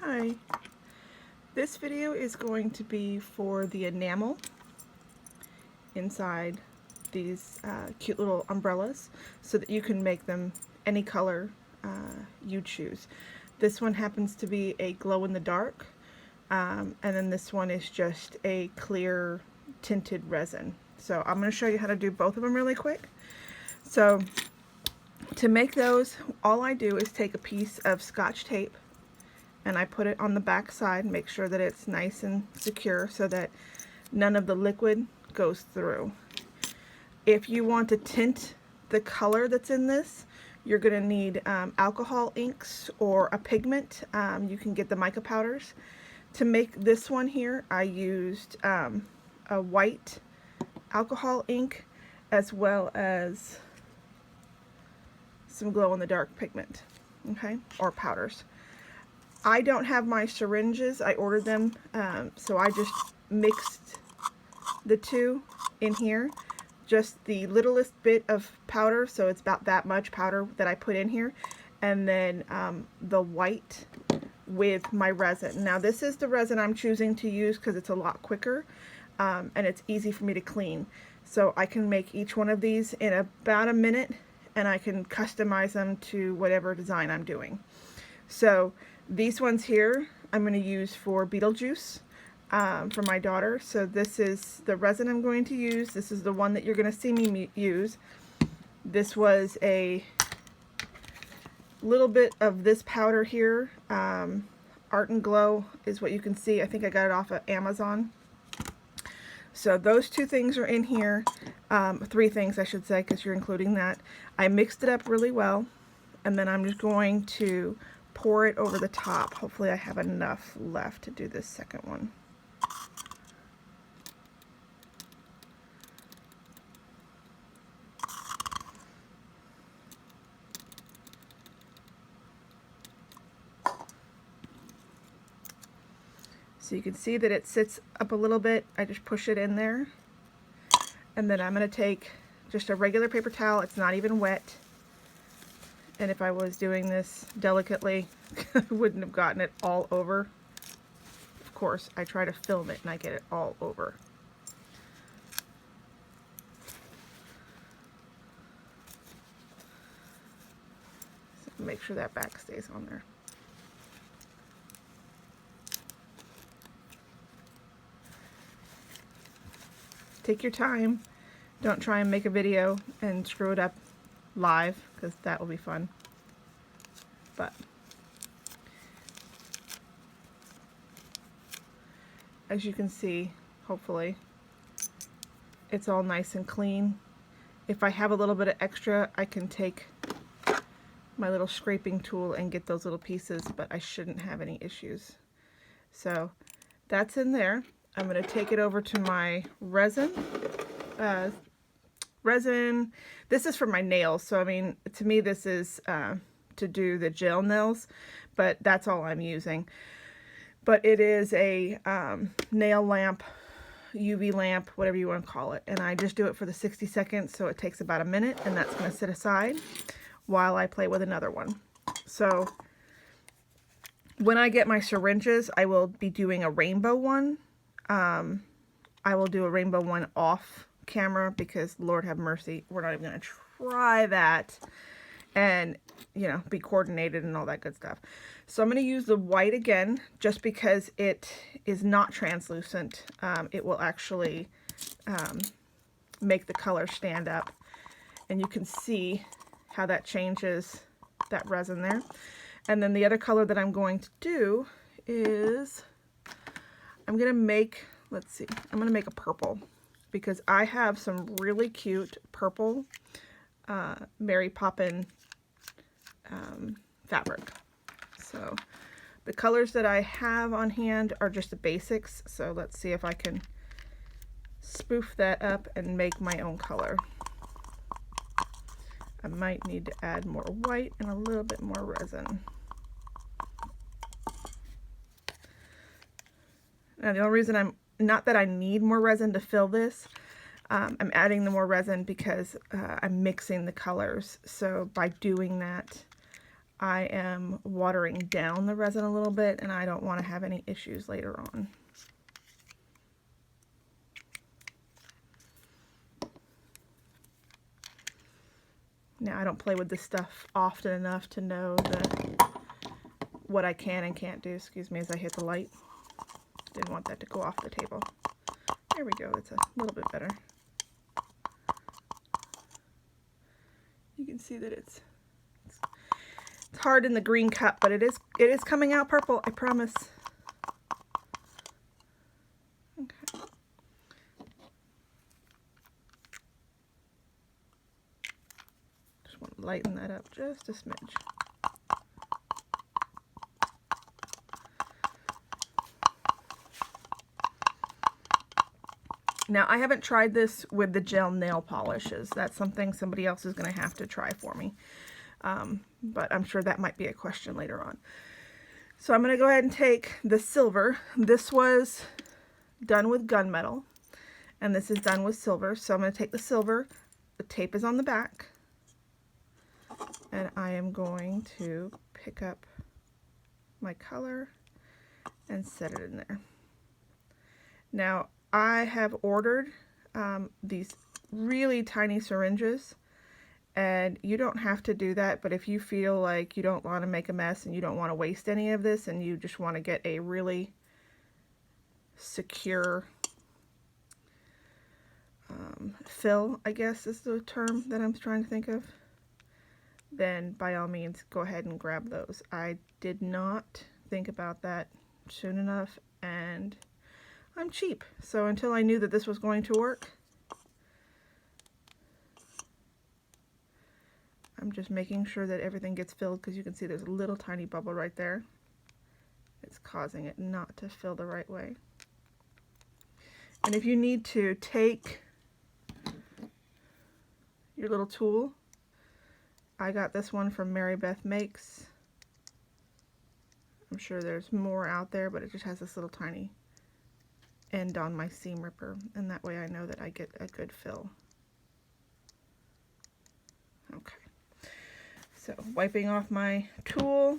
Hi, this video is going to be for the enamel inside these cute little umbrellas so that you can make them any color you choose. This one happens to be a glow in the dark, and then this one is just a clear tinted resin. So I'm going to show you how to do both of them really quick. So to make those, all I do is take a piece of Scotch tape and I put it on the back side, make sure that it's nice and secure so that none of the liquid goes through. If you want to tint the color that's in this, you're going to need alcohol inks or a pigment. You can get the mica powders. To make this one here, I used a white alcohol ink as well as some glow-in-the-dark pigment, okay, or powders. I don't have my syringes. I ordered them, so I just mixed the two in here. Just the littlest bit of powder, so it's about that much powder that I put in here, and then the white with my resin. Now this is the resin I'm choosing to use because it's a lot quicker and it's easy for me to clean. So I can make each one of these in about a minute, and I can customize them to whatever design I'm doing. So these ones here I'm going to use for Beetlejuice for my daughter. So this is the resin I'm going to use. This is the one that you're going to see me use. This was a little bit of this powder here. Art and Glow is what you can see. I think I got it off of Amazon. So those two things are in here. Three things I should say, because you're including that. I mixed it up really well, and then I'm just going to pour it over the top. Hopefully I have enough left to do this second one. So you can see that it sits up a little bit. I just push it in there. And then I'm going to take just a regular paper towel. It's not even wet. And if I was doing this delicately, I wouldn't have gotten it all over. Of course, I try to film it and I get it all over. So make sure that back stays on there. Take your time. Don't try and make a video and screw it up live, because that will be fun. But as you can see, hopefully it's all nice and clean. If I have a little bit of extra, I can take my little scraping tool and get those little pieces, but I shouldn't have any issues. So that's in there. I'm going to take it over to my resin. This is for my nails, so I mean, to me this is to do the gel nails, but that's all I'm using. But it is a nail lamp, UV lamp, whatever you want to call it, and I just do it for the 60 seconds, so it takes about a minute, and that's going to sit aside while I play with another one. So when I get my syringes, I will be doing a rainbow one. I will do a rainbow one off camera because, Lord have mercy, we're not even going to try that and, you know, be coordinated and all that good stuff. So I'm going to use the white again just because it is not translucent. It will actually make the color stand up, and you can see how that changes that resin there. And then the other color that I'm going to do is I'm going to make, let's see, I'm going to make a purple, because I have some really cute purple Mary Poppin fabric. So the colors that I have on hand are just the basics. So let's see if I can spoof that up and make my own color. I might need to add more white and a little bit more resin. Now the only reason not that I need more resin to fill this, I'm adding the more resin because I'm mixing the colors. So by doing that, I am watering down the resin a little bit, and I don't want to have any issues later on. Now, I don't play with this stuff often enough to know what I can and can't do. Excuse me as I hit the light. Didn't want that to go off the table. There we go. It's a little bit better. You can see that it's hard in the green cup, but it is coming out purple, I promise. Okay. Just want to lighten that up just a smidge. Now, I haven't tried this with the gel nail polishes. That's something somebody else is going to have to try for me. But I'm sure that might be a question later on. So I'm going to go ahead and take the silver. This was done with gunmetal, and this is done with silver. So I'm going to take the silver. The tape is on the back, and I am going to pick up my color and set it in there. Now, I have ordered these really tiny syringes, and you don't have to do that, but if you feel like you don't want to make a mess and you don't want to waste any of this and you just want to get a really secure fill, I guess is the term that I'm trying to think of, then by all means go ahead and grab those. I did not think about that soon enough, and I'm cheap, so until I knew that this was going to work, I'm just making sure that everything gets filled, because you can see there's a little tiny bubble right there. It's causing it not to fill the right way. And if you need to take your little tool, I got this one from Mary Beth Makes. I'm sure there's more out there, but it just has this little tiny end on my seam ripper, and that way I know that I get a good fill. Okay. So wiping off my tool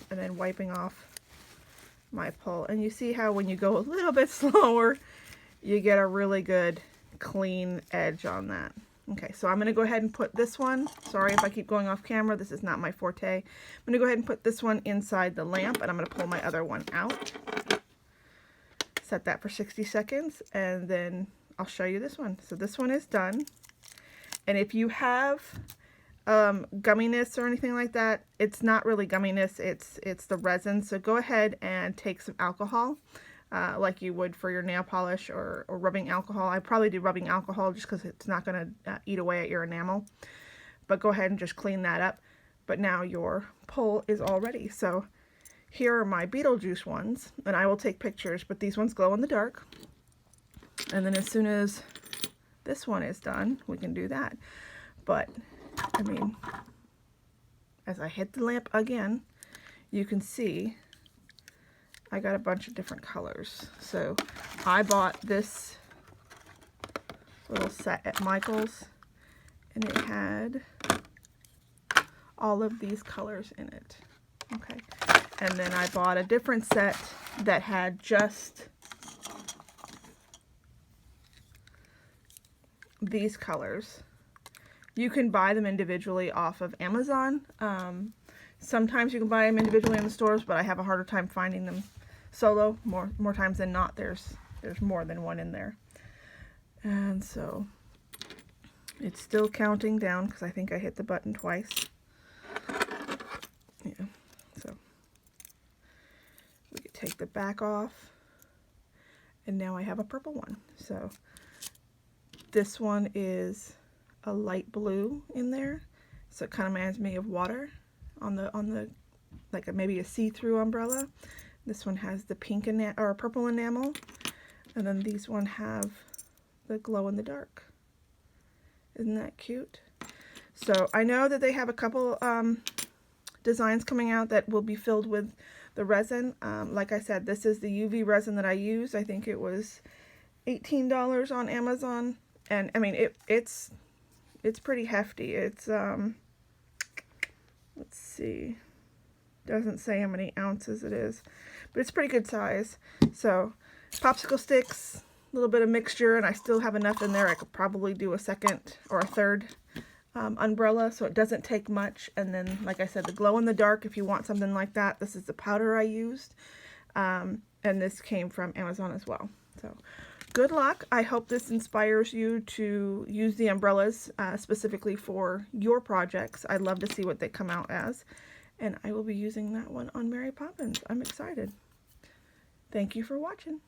and then wiping off my pull. And you see how when you go a little bit slower, you get a really good clean edge on that. Okay, so I'm going to go ahead and put this one, sorry if I keep going off camera, this is not my forte. I'm going to go ahead and put this one inside the lamp, and I'm going to pull my other one out. Set that for 60 seconds, and then I'll show you this one. So this one is done. And if you have gumminess or anything like that, it's not really gumminess, it's the resin. So go ahead and take some alcohol, like you would for your nail polish or rubbing alcohol. I probably do rubbing alcohol just because it's not going to eat away at your enamel. But go ahead and just clean that up. But now your pull is all ready. So here are my Beetlejuice ones, and I will take pictures, but these ones glow in the dark. And then as soon as this one is done, we can do that. But I mean, as I hit the lamp again, you can see I got a bunch of different colors. So I bought this little set at Michael's, and it had all of these colors in it. Okay, and then I bought a different set that had just these colors. You can buy them individually off of Amazon. Sometimes you can buy them individually in the stores, but I have a harder time finding them solo. More times than not, there's more than one in there. And so it's still counting down because I think I hit the button twice. Yeah, so we could take the back off, and now I have a purple one. So this one is a light blue in there, so it kind of reminds me of water on the like maybe a see-through umbrella. This one has the pink or purple enamel, and then these one have the glow in the dark. Isn't that cute? So I know that they have a couple designs coming out that will be filled with the resin. Like I said, this is the UV resin that I use. I think it was $18 on Amazon, and I mean it's pretty hefty. It's let's see, Doesn't say how many ounces it is, but it's pretty good size. So popsicle sticks, a little bit of mixture, and I still have enough in there. I could probably do a second or a third umbrella, so it doesn't take much. And then, like I said, the glow in the dark, if you want something like that, this is the powder I used. And this came from Amazon as well. So good luck. I hope this inspires you to use the umbrellas specifically for your projects. I'd love to see what they come out as. And I will be using that one on Mary Poppins. I'm excited. Thank you for watching.